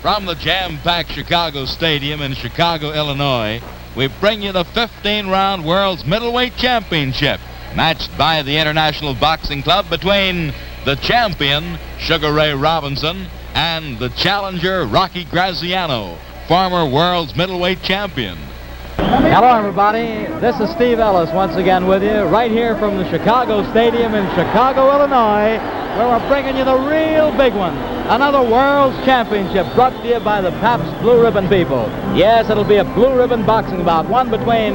From the jam-packed Chicago Stadium in Chicago, Illinois, we bring you the 15-round World's Middleweight Championship, matched by the International Boxing Club between the champion, Sugar Ray Robinson, and the challenger, Rocky Graziano, former World's Middleweight Champion. Hello, everybody. This is Steve Ellis once again with you, right here from the Chicago Stadium in Chicago, Illinois, where we're bringing you the real big one. Another World's Championship brought to you by the Pabst Blue Ribbon people. Yes, it'll be a blue ribbon boxing bout, one between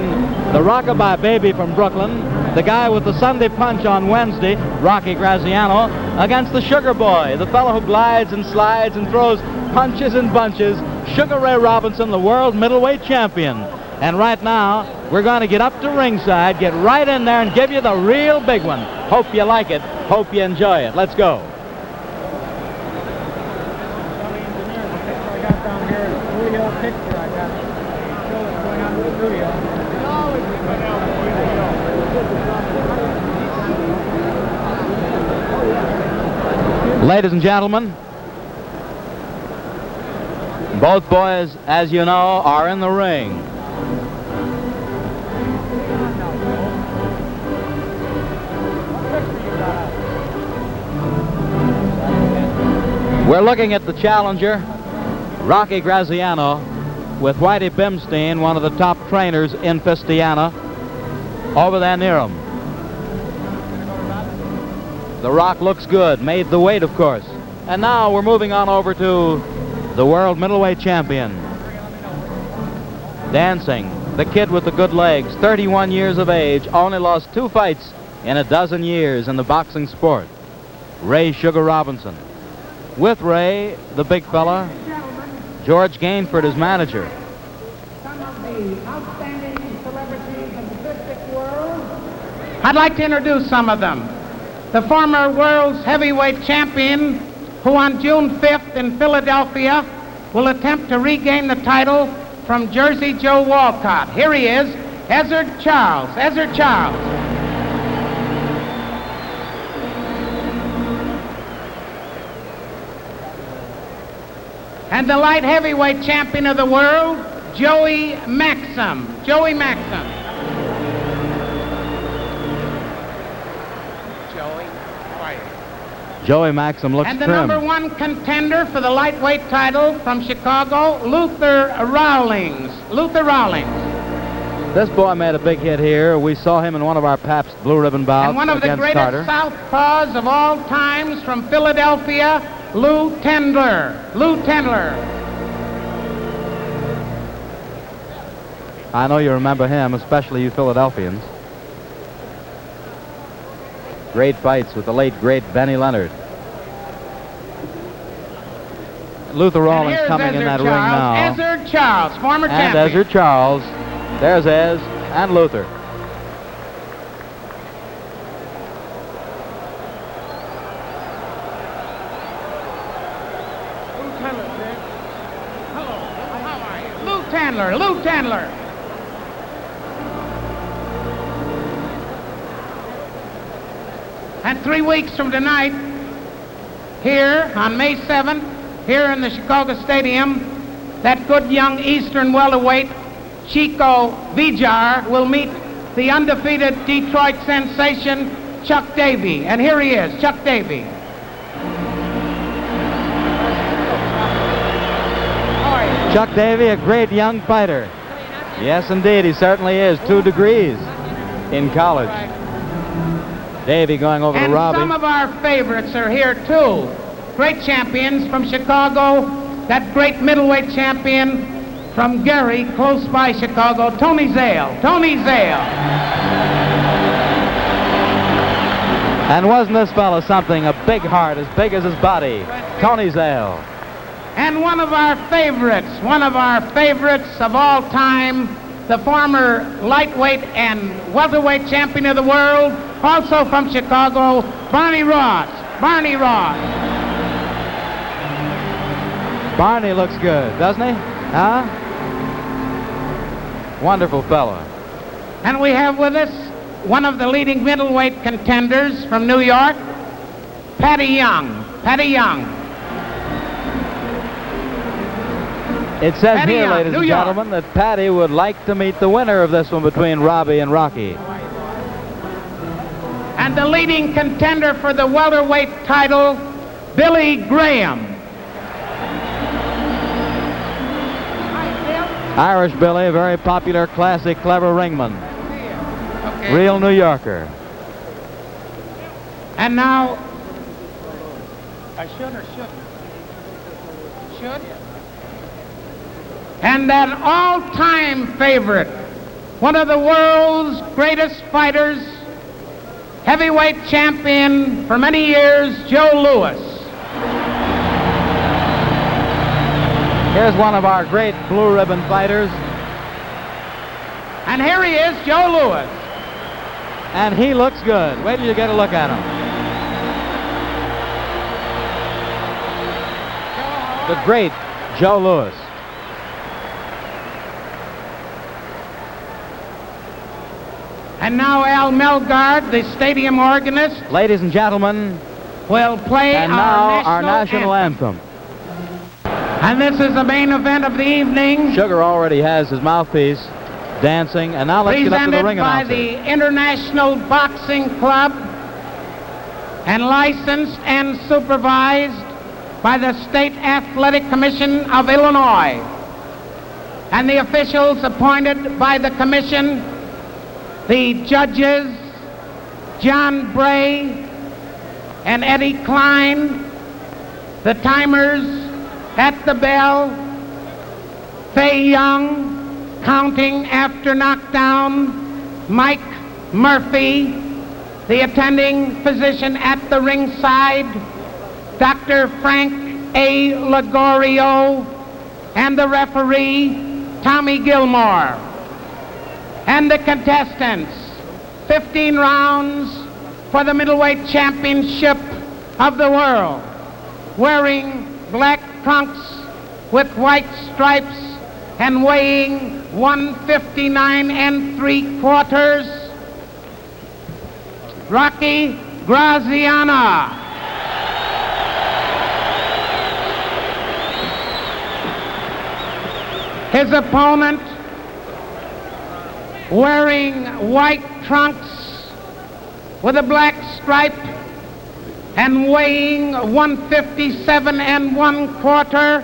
the Rockabye Baby from Brooklyn, the guy with the Sunday Punch on Wednesday, Rocky Graziano, against the Sugar Boy, the fellow who glides and slides and throws punches and bunches, Sugar Ray Robinson, the World Middleweight Champion. And right now, we're going to get up to ringside, get right in there, and give you the real big one. Hope you like it. Hope you enjoy it. Let's go. Ladies and gentlemen, both boys, as you know, are in the ring. We're looking at the challenger, Rocky Graziano, with Whitey Bimstein, one of the top trainers in Fistiana, over there near him. The Rock looks good, made the weight, of course. And now we're moving on over to the World Middleweight Champion. Dancing, the kid with the good legs, 31 years of age, only lost 2 fights in a dozen years in the boxing sport. Ray Sugar Robinson. With Ray, the big fella, George Gainford, his manager. Some of the outstanding celebrities in the biscuit world. I'd like to introduce some of them. The former world's heavyweight champion, who on June 5th in Philadelphia will attempt to regain the title from Jersey Joe Walcott. Here he is, Ezzard Charles. Ezzard Charles. And the light heavyweight champion of the world, Joey Maxim. Joey Maxim. Joey Maxim looks and the trim. #1 contender for the lightweight title from Chicago, Luther Rawlings. Luther Rawlings. This boy made a big hit here. We saw him in one of our Pabst Blue Ribbon bouts and one of the against greatest Carter. southpaws of all times from Philadelphia, Lou Tendler. Lou Tendler. I know you remember him, especially you Philadelphians. Great fights with the late, great Benny Leonard. Luther Rawlings coming in that ring now. Ezzard Charles, former champion. And Ezzard Charles. There's Ez and Luther. Lou Tendler, Lou Tendler. And 3 weeks from tonight, here on May 7th, here in the Chicago Stadium, that good young Eastern welterweight, Chico Vijar, will meet the undefeated Detroit sensation, Chuck Davey. And here he is, Chuck Davey. Chuck Davey, a great young fighter. Yes, indeed, he certainly is. 2 degrees in college. Davey going over to Robbie. And some of our favorites are here, too. Great champions from Chicago. That great middleweight champion from Gary, close by Chicago, Tony Zale. Tony Zale. And wasn't this fella something? A big heart, as big as his body. Tony Zale. And one of our favorites of all time, the former lightweight and welterweight champion of the world, also from Chicago, Barney Ross. Barney Ross. Barney looks good, doesn't he? Huh? Wonderful fellow. And we have with us one of the leading middleweight contenders from New York, Patty Young. Patty Young. It says Patty here, Young, ladies New and York. gentlemen, that Patty would like to meet the winner of this one between Robbie and Rocky. And the leading contender for the welterweight title, Billy Graham. Irish Billy, a very popular, classic, clever ringman. Okay. Real New Yorker. And now, I should or shouldn't? Should? And that all-time favorite, one of the world's greatest fighters, heavyweight champion for many years, Joe Louis. Here's one of our great blue ribbon fighters. And here he is, Joe Louis. And he looks good. Wait till you get a look at him. The great Joe Louis. And now Al Melgard, the stadium organist, Ladies and gentlemen, will play and now our national anthem. And this is the main event of the evening. Sugar already has his mouthpiece dancing, and now let's get up to the ring Presented by announcer. the International Boxing Club and licensed and supervised by the State Athletic Commission of Illinois and the officials appointed by the commission, the judges, John Bray and Eddie Klein, the timers at the bell, Fay Young, counting after knockdown, Mike Murphy, the attending physician at the ringside, Dr. Frank A. Ligorio, and the referee, Tommy Gilmore. And the contestants, 15 rounds for the middleweight championship of the world, wearing black trunks with white stripes and weighing 159 3/4, Rocky Graziano. His opponent, wearing white trunks with a black stripe and weighing 157 1/4,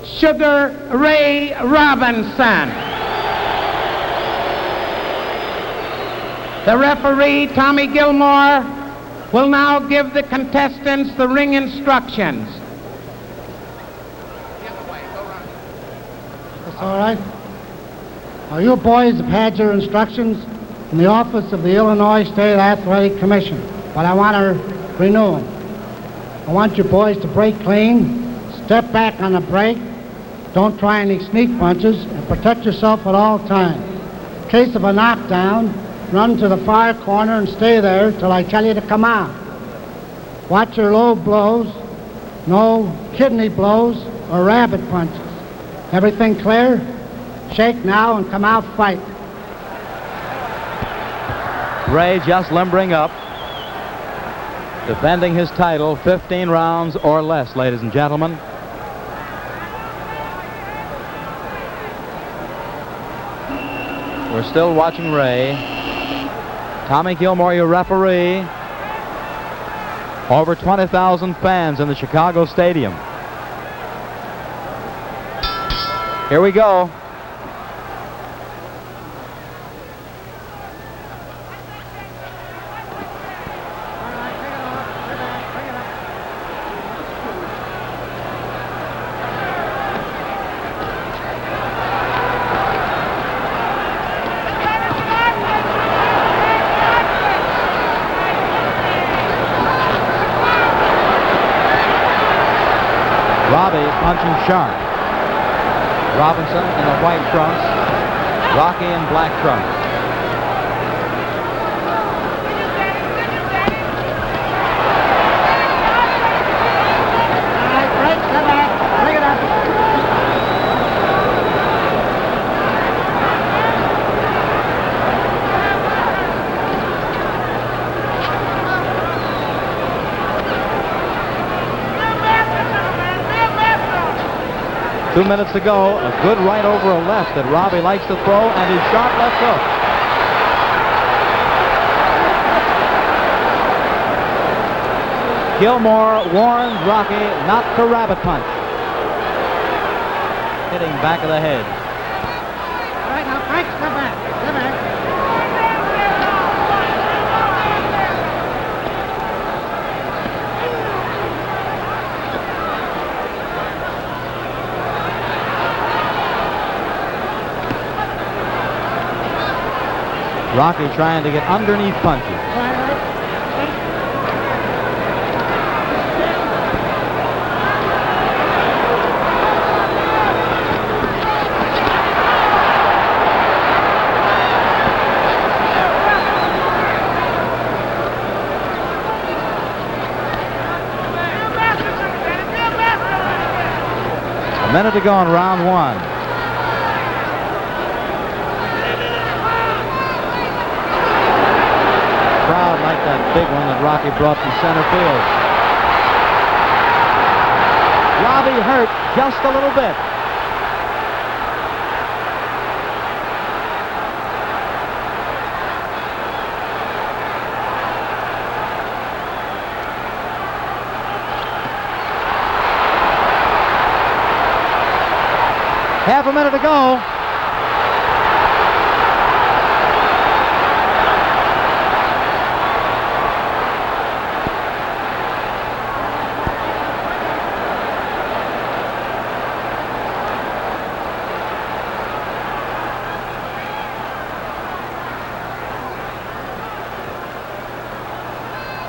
Sugar Ray Robinson. The referee, Tommy Gilmore, will now give the contestants the ring instructions. That's all right. Now, you boys have had your instructions from the office of the Illinois State Athletic Commission, but I want to renew them. I want you boys to break clean, step back on the break, don't try any sneak punches, and protect yourself at all times. In case of a knockdown, run to the far corner and stay there till I tell you to come out. Watch your low blows, no kidney blows or rabbit punches. Everything clear? Shake now and come out fight. Ray just limbering up, defending his title, 15 rounds or less, ladies and gentlemen. We're still watching Ray. Tommy Gilmore, your referee. Over 20,000 fans in the Chicago Stadium. Here we go. Robbie punching sharp. Robinson in the white trunks. Rocky in black trunks. All right, break, step back, bring it up. 2 minutes to go. A good right over a left that Robbie likes to throw, and his sharp left hook. Gilmore warns Rocky not to rabbit punch. Hitting back of the head. All right, now, Frank, step back. Step back. Rocky trying to get underneath punches. A minute to go in round one. Crowd like that big one that Rocky brought from center field. Robbie hurt just a little bit. Half a minute to go.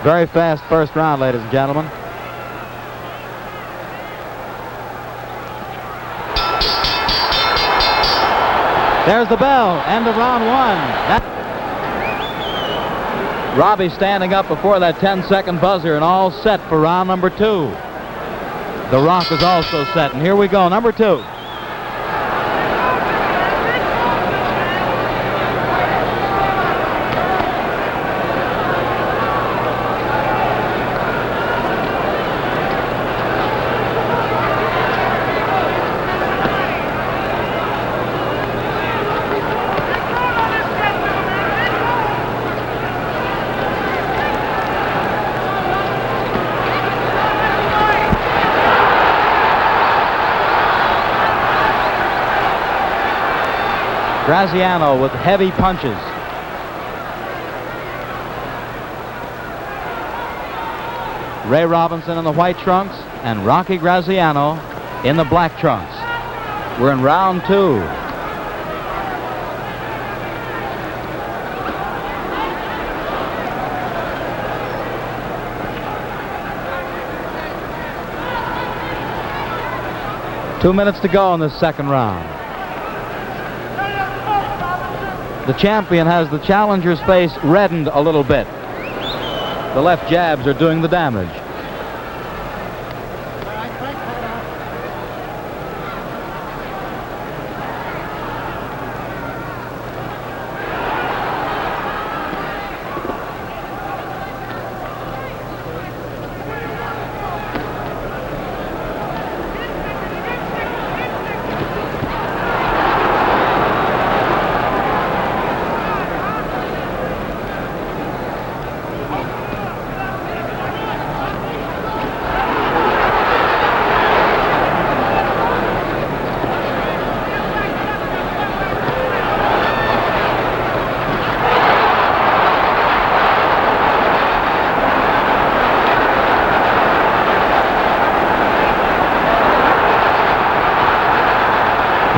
Very fast first round, ladies and gentlemen. There's the bell. End of round one. Robbie standing up before that 10-second buzzer and all set for round number two. The Rock is also set, and here we go, number two. Graziano with heavy punches. Ray Robinson in the white trunks and Rocky Graziano in the black trunks. We're in round two. Two minutes to go in the second round. The champion has the challenger's face reddened a little bit. The left jabs are doing the damage.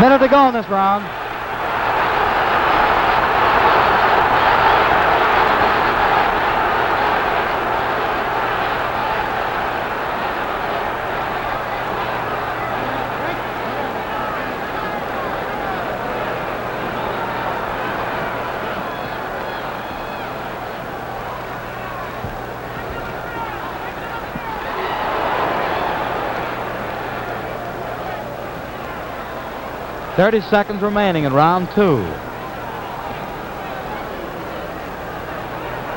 Minute to go in this round. .30 seconds remaining in round two.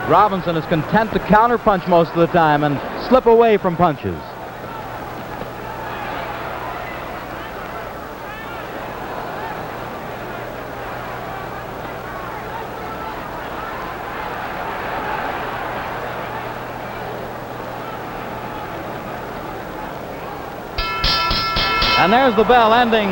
Robinson is content to counterpunch most of the time and slip away from punches. And there's the bell ending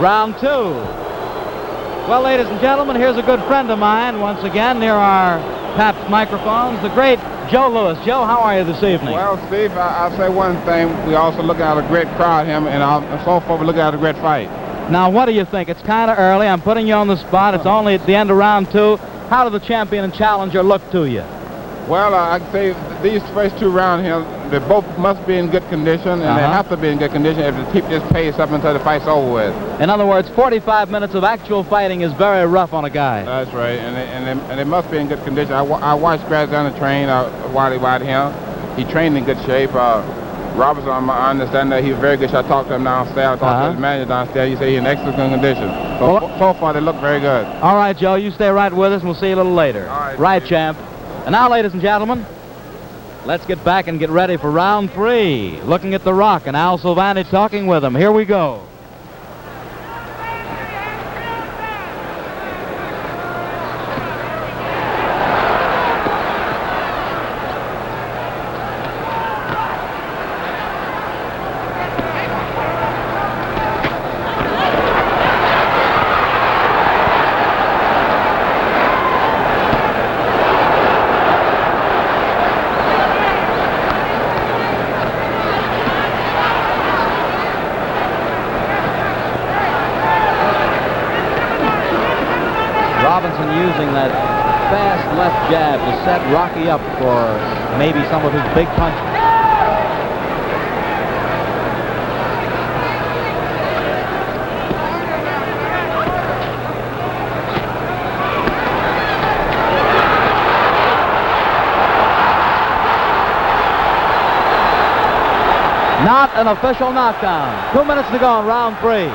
round 2. Well, ladies and gentlemen, here's a good friend of mine once again near our Pabst microphones, the great Joe Louis. Joe, how are you this evening? Well, Steve, I'll say one thing. We also look at a great crowd here, and so far we look at a great fight. Now, what do you think? It's kind of early. I'm putting you on the spot. It's only at the end of round 2. How do the champion and challenger look to you? Well, I can say these first 2 rounds here, they both must be in good condition, and they have to be in good condition if they keep this pace up until the fight's over with. In other words, 45 minutes of actual fighting is very rough on a guy. That's right, and they must be in good condition. I watched Graziano train while he was here. He trained in good shape. Robertson, I understand that he's very good. I talked to him downstairs. I talked to his manager downstairs. He said he's in excellent condition. So far, they look very good. All right, Joe, you stay right with us, and we'll see you a little later. All right, right, champ. And now, ladies and gentlemen, let's get back and get ready for round 3. Looking at The Rock and Al Silvani talking with him. Here we go. Robinson using that fast left jab to set Rocky up for maybe some of his big punches. Not an official knockdown. 2 minutes to go in round 3.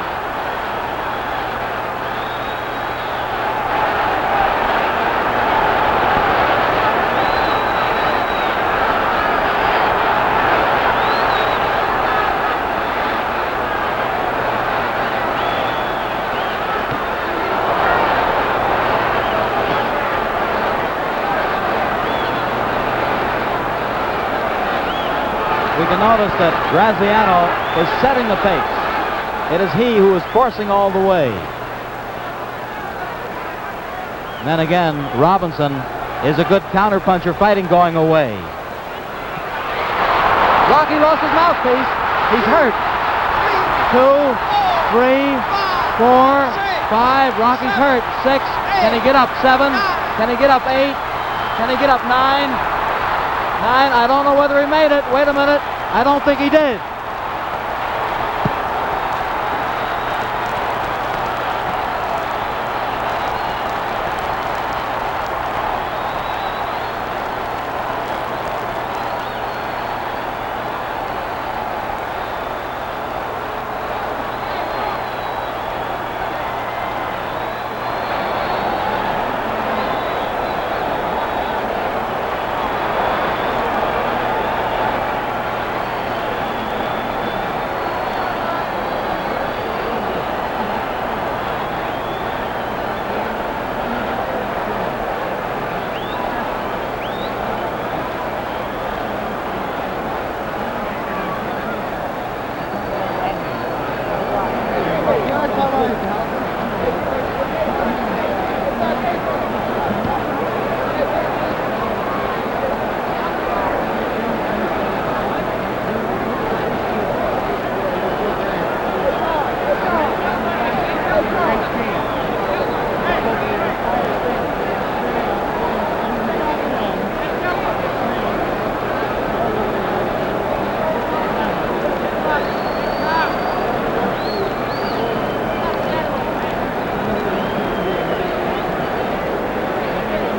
We can notice that Graziano is setting the pace. It is he who is forcing all the way. And then again, Robinson is a good counterpuncher fighting going away. Rocky lost his mouthpiece. He's hurt. 2, 3, 4, 5. Rocky's hurt. 6. Can he get up? 7. Can he get up? 8. Can he get up? 9. I don't know whether he made it. Wait a minute. I don't think he did.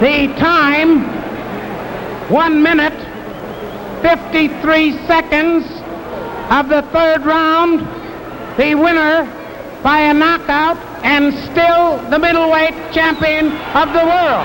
The time, 1 minute, 53 seconds of the 3rd round. The winner by a knockout and still the middleweight champion of the world.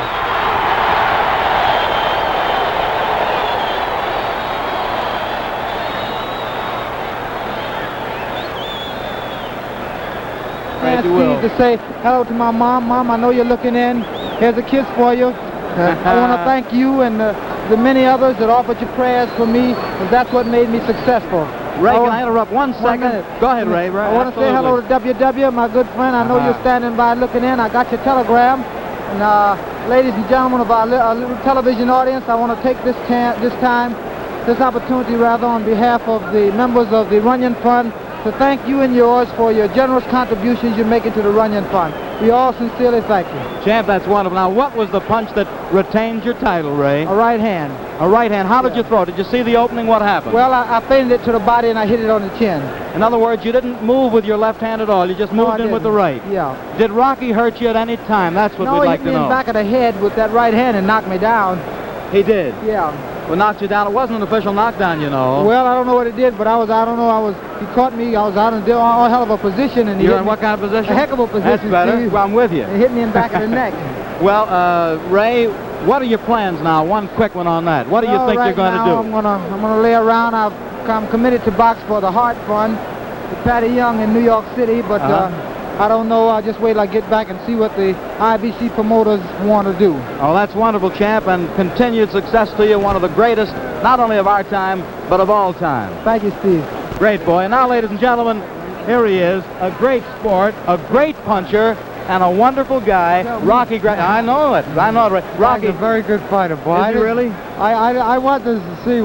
I Steve to say hello to my mom. Mom, I know you're looking in. Here's a kiss for you. I want to thank you and the many others that offered your prayers for me, because that's what made me successful. Ray, can I interrupt 1 second? Go ahead, Ray. I want to say hello to WW, my good friend. I know you're standing by looking in. I got your telegram. And ladies and gentlemen of our little television audience, I want to take this opportunity on behalf of the members of the Runyon Fund to thank you and yours for your generous contributions you're making to the Runyon Fund. We all sincerely thank you. Champ, that's wonderful. Now, what was the punch that retained your title, Ray? A right hand. A right hand. How did you throw it? Did you see the opening? What happened? Well, I feinted it to the body and I hit it on the chin. In other words, you didn't move with your left hand at all. You just moved in with the right. Yeah. Did Rocky hurt you at any time? That's what we'd like to know. No, he hit me in the back of the head with that right hand and knocked me down. He did? Yeah. Well, knocked you down. It wasn't an official knockdown, you know. Well, I don't know what it did, but he caught me. I was out in a hell of a position. And You're in what kind of position? A heck of a position. That's better. Steve. Well, I'm with you. It hit me in the back of the neck. Well, Ray, what are your plans now? One quick one on that. What do you think you're going to do? I'm gonna lay around. I'm committed to box for the Hart Fund with Patty Young in New York City, but I don't know. I'll just wait till I get back and see what the IBC promoters want to do. Oh, that's wonderful, champ, and continued success to you. One of the greatest, not only of our time, but of all time. Thank you, Steve. Great boy. And now, ladies and gentlemen, here he is, a great sport, a great puncher, and a wonderful guy, Rocky Graziano. I know it. Rocky, a very good fighter, boy. Is he really? I wanted to see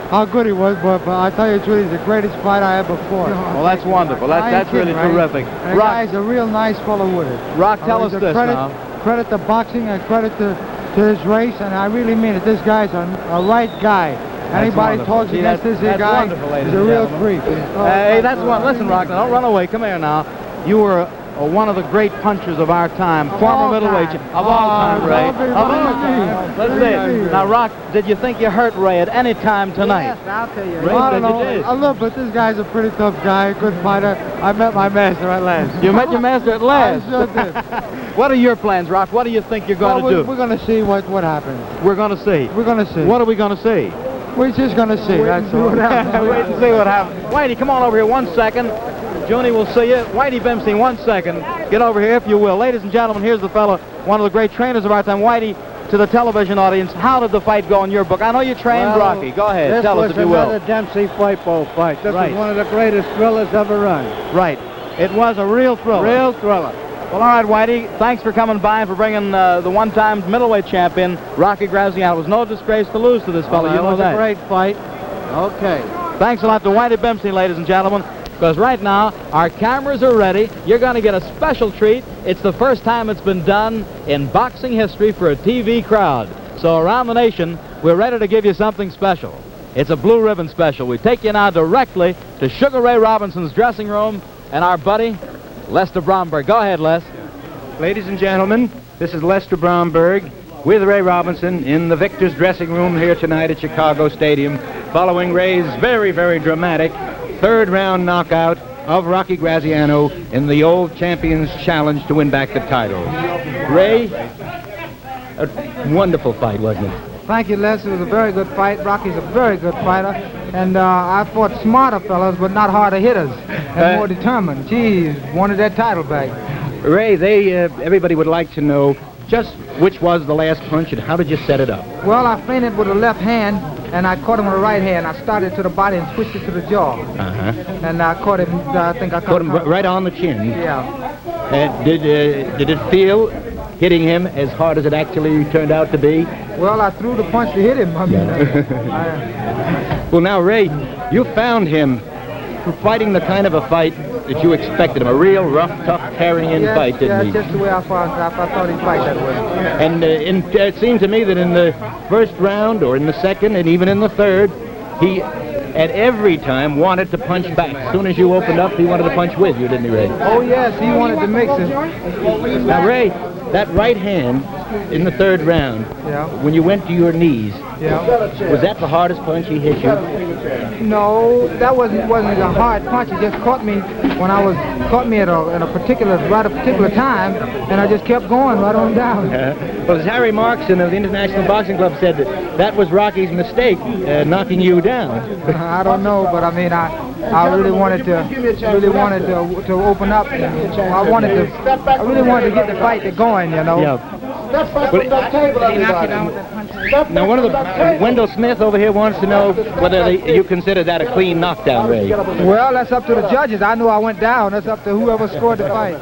how good he was, but I tell you the truth, he's the greatest fighter I ever fought. Well, that's wonderful. That's really terrific. And the guy's a real nice fellow with it. Rock, tell us this now. Credit to boxing and credit to his race, and I really mean it. This guy's a right guy. Anybody talks against this guy is a real freak. Hey, that's one. Listen, Rock, now don't run away. Come here now. You were one of the great punchers of our time, former middleweight of all time, Ray. Of all time. Let's see. Now, Rock, did you think you hurt Ray at any time tonight? Yes, I'll tell you. Ray, I don't know. A little bit. This guy's a pretty tough guy, good fighter. I met my master at last. You met your master at last? I sure did. What are your plans, Rock? What do you think you're going to do? We're going to see what happens. We're going to see. We're going to see. What are we going to see? We're just going to see. That's all. Wait and see what happens. Whitey, come on over here 1 second. Junie will see you. Whitey Bimstein, 1 second. Get over here if you will. Ladies and gentlemen, here's the fellow, one of the great trainers of our time. Whitey, to the television audience, how did the fight go in your book? I know you trained Rocky. Go ahead, tell us if you will. This was another Dempsey fight bowl fight. This was one of the greatest thrillers ever run. Right. It was a real thriller. Real thriller. Well, all right, Whitey, thanks for coming by and for bringing the one-time middleweight champion, Rocky Graziano. It was no disgrace to lose to this fellow. You know that. It was a great fight. Okay. Thanks a lot to Whitey Bimstein, ladies and gentlemen. Because right now, our cameras are ready. You're going to get a special treat. It's the first time it's been done in boxing history for a TV crowd. So around the nation, we're ready to give you something special. It's a blue ribbon special. We take you now directly to Sugar Ray Robinson's dressing room and our buddy, Lester Bromberg. Go ahead, Les. Ladies and gentlemen, this is Lester Bromberg with Ray Robinson in the Victor's dressing room here tonight at Chicago Stadium, following Ray's very, very dramatic third-round knockout of Rocky Graziano in the old Champions Challenge to win back the title. Ray, a wonderful fight, wasn't it? Thank you, Les. It was a very good fight. Rocky's a very good fighter. And I fought smarter fellows, but not harder hitters. And more determined. Geez, wanted that title back. Ray, everybody would like to know just which was the last punch and how did you set it up? Well, I feinted with the left hand, and I caught him with the right hand. I started to the body and switched it to the jaw. And I caught him, I think I caught him right on the chin. Yeah. Did it feel hitting him as hard as it actually turned out to be? Well, I threw the punch to hit him. I mean, Well, now, Ray, you found him fighting the kind of a fight that you expected him, a real rough, tough, carrying-in fight, didn't he? Yeah, just the way I thought he'd fight that way. And it seemed to me that in the first round, or in the second, and even in the third, he at every time wanted to punch back. As soon as you opened up, he wanted to punch with you, didn't he, Ray? Oh, yes, he wanted to mix it. Now, Ray, that right hand in the third round, when you went to your knees, was that the hardest punch he hit you? No, that wasn't a hard punch. It just caught me when caught me at a particular time, and I just kept going right on down. Well, as Harry Markson of the International Boxing Club said, that was Rocky's mistake, knocking you down. I don't know, but I mean, I really wanted to open up. I really wanted to get the fight going, you know. Yeah. Step back from that table, everybody. Now, one of the Wendell Smith over here wants to know whether you consider that a clean knockdown, Ray. Well, that's up to the judges. I know I went down. That's up to whoever scored the fight.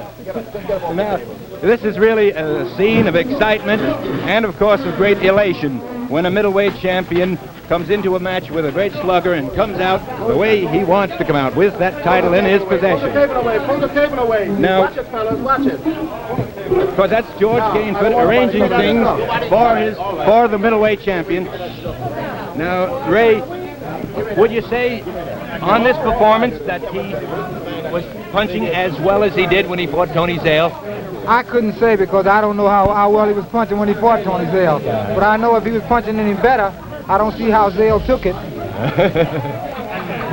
Now, this is really a scene of excitement and, of course, of great elation when a middleweight champion comes into a match with a great slugger and comes out the way he wants to come out, with that title in his possession. Pull the table away. Now, watch it, fellas, watch it. Because that's George Gainford arranging things for the middleweight champion. Now, Ray, would you say on this performance that he was punching as well as he did when he fought Tony Zale? I couldn't say because I don't know how well he was punching when he fought Tony Zale. But I know if he was punching any better, I don't see how Zale took it.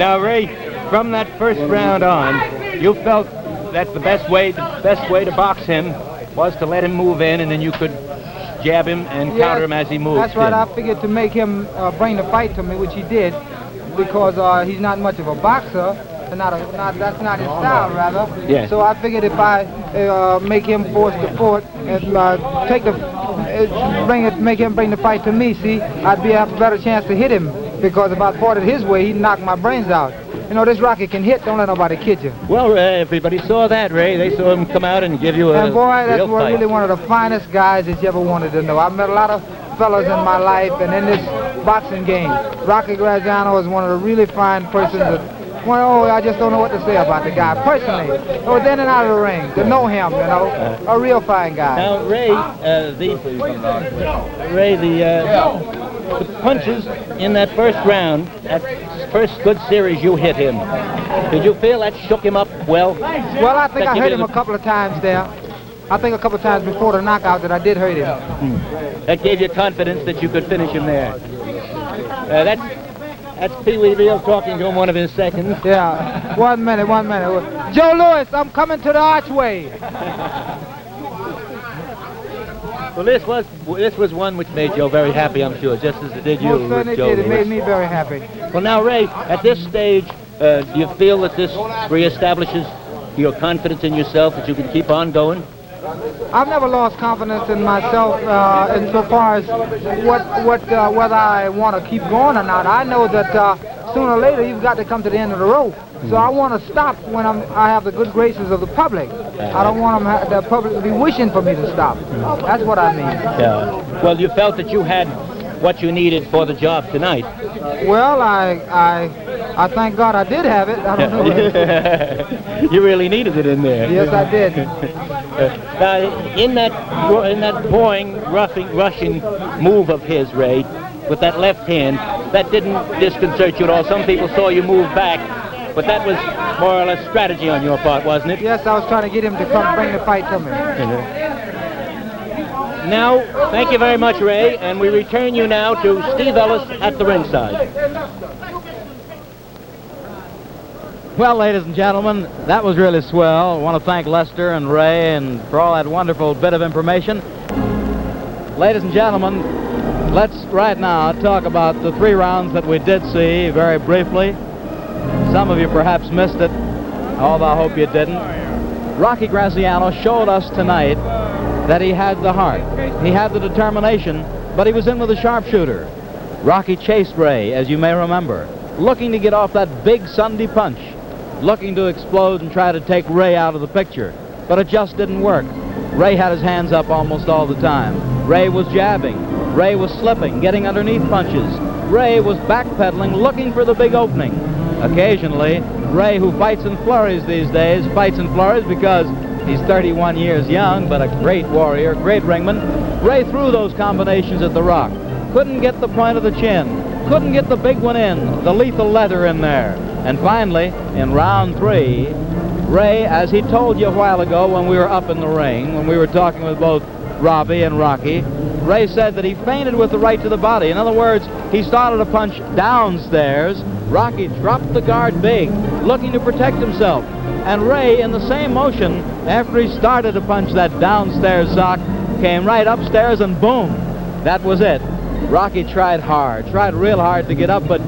Now, Ray, from that first round on, you felt that the best way to box him was to let him move in, and then you could jab him and counter him as he moved. That's right. I figured to make him bring the fight to me, which he did, because he's not much of a boxer. That's not his style, rather. Yes. So I figured if I make him force the fort and make him bring the fight to me, see, I'd have a better chance to hit him, because if I fought it his way, he'd knock my brains out. You know, this Rocky can hit. Don't let nobody kid you. Well, everybody saw that, Ray. They saw him come out and give you a And boy, that's real fight. really one of the finest guys that you ever wanted to know. I've met a lot of fellas in my life and in this boxing game. Rocky Graziano is one of the really fine persons that, well, I just don't know what to say about the guy personally. Oh, in and out of the ring, to know him, you know, a real fine guy. Now, Ray, the punches in that first round, that first good series you hit him, did you feel that shook him up well? Well, I think I hurt him a couple of times there. I think a couple of times before the knockout that I did hurt him. That gave you confidence that you could finish him there. That's Pee Wee Real talking to him one of his seconds. Yeah, 1 minute. Joe Louis, I'm coming to the archway. Well, this was one which made Joe very happy, I'm sure, just as it did you. Most certainly did. It made me very happy. Well, now, Ray, at this stage, do you feel that this reestablishes your confidence in yourself, that you can keep on going? I've never lost confidence in myself insofar as whether I want to keep going or not. I know that sooner or later you've got to come to the end of the rope. So I want to stop when I have the good graces of the public. I don't want the public to be wishing for me to stop. That's what I mean. Yeah. Well, you felt that you had what you needed for the job tonight. Well, I thank God I did have it. I don't know. You really needed it in there. Yes, I did. In that boring, rushing move of his, Ray, with that left hand, that didn't disconcert you at all. Some people saw you move back, but that was more or less strategy on your part, wasn't it? Yes, I was trying to get him to come bring the fight to me. Now, thank you very much, Ray, and we return you now to Steve Ellis at the ringside. Well, ladies and gentlemen, that was really swell. I want to thank Lester and Ray and for all that wonderful bit of information. Ladies and gentlemen, let's right now talk about the 3 rounds that we did see very briefly. Some of you perhaps missed it, although I hope you didn't. Rocky Graziano showed us tonight that he had the heart. He had the determination, but he was in with a sharpshooter. Rocky chased Ray, as you may remember, looking to get off that big Sunday punch, looking to explode and try to take Ray out of the picture, but it just didn't work. Ray had his hands up almost all the time. Ray was jabbing. Ray was slipping, getting underneath punches. Ray was backpedaling, looking for the big opening. Occasionally, Ray, who fights in flurries these days, fights in flurries because he's 31 years young, but a great warrior, great ringman. Ray threw those combinations at the Rock. Couldn't get the point of the chin. Couldn't get the big one in, the lethal leather in there. And finally, in round 3, Ray, as he told you a while ago when we were up in the ring, when we were talking with both Robbie and Rocky, Ray said that he feinted with the right to the body. In other words, he started a punch downstairs. Rocky dropped the guard big, looking to protect himself. And Ray, in the same motion, after he started to punch that downstairs sock, came right upstairs and boom, that was it. Rocky tried real hard to get up, but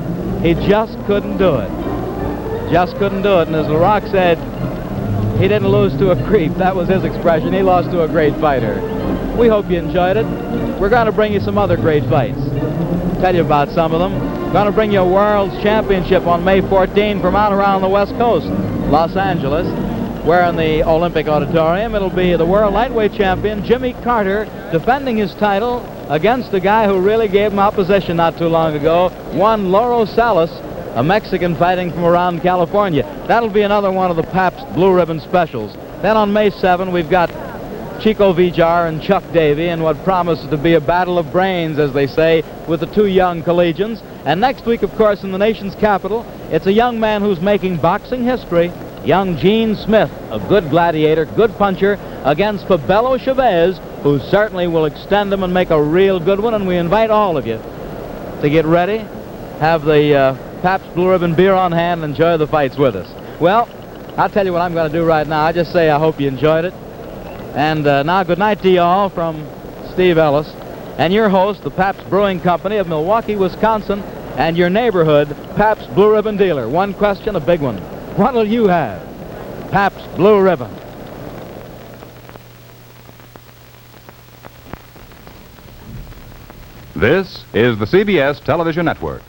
he just couldn't do it. Just couldn't do it. And as The Rock said, he didn't lose to a creep. That was his expression. He lost to a great fighter. We hope you enjoyed it. We're going to bring you some other great fights. Tell you about some of them. Going to bring you a World's Championship on May 14 from out around the West Coast, Los Angeles. We're in the Olympic Auditorium. It'll be the world lightweight champion, Jimmy Carter, defending his title against a guy who really gave him opposition not too long ago, one Lauro Salas, a Mexican fighting from around California. That'll be another one of the Pabst Blue Ribbon specials. Then on May 7, we've got Chico Vijar and Chuck Davey in what promises to be a battle of brains, as they say, with the two young collegians. And next week, of course, in the nation's capital, it's a young man who's making boxing history, young Gene Smith, a good gladiator, good puncher, against Fabello Chavez, who certainly will extend him and make a real good one. And we invite all of you to get ready, have the Pabst Blue Ribbon beer on hand, and enjoy the fights with us. Well, I'll tell you what I'm going to do right now. I just say I hope you enjoyed it. And now good night to you all from Steve Ellis and your host, the Pabst Brewing Company of Milwaukee, Wisconsin, and your neighborhood Pabst Blue Ribbon dealer. One question, a big one. What'll you have? Pabst Blue Ribbon. This is the CBS Television Network.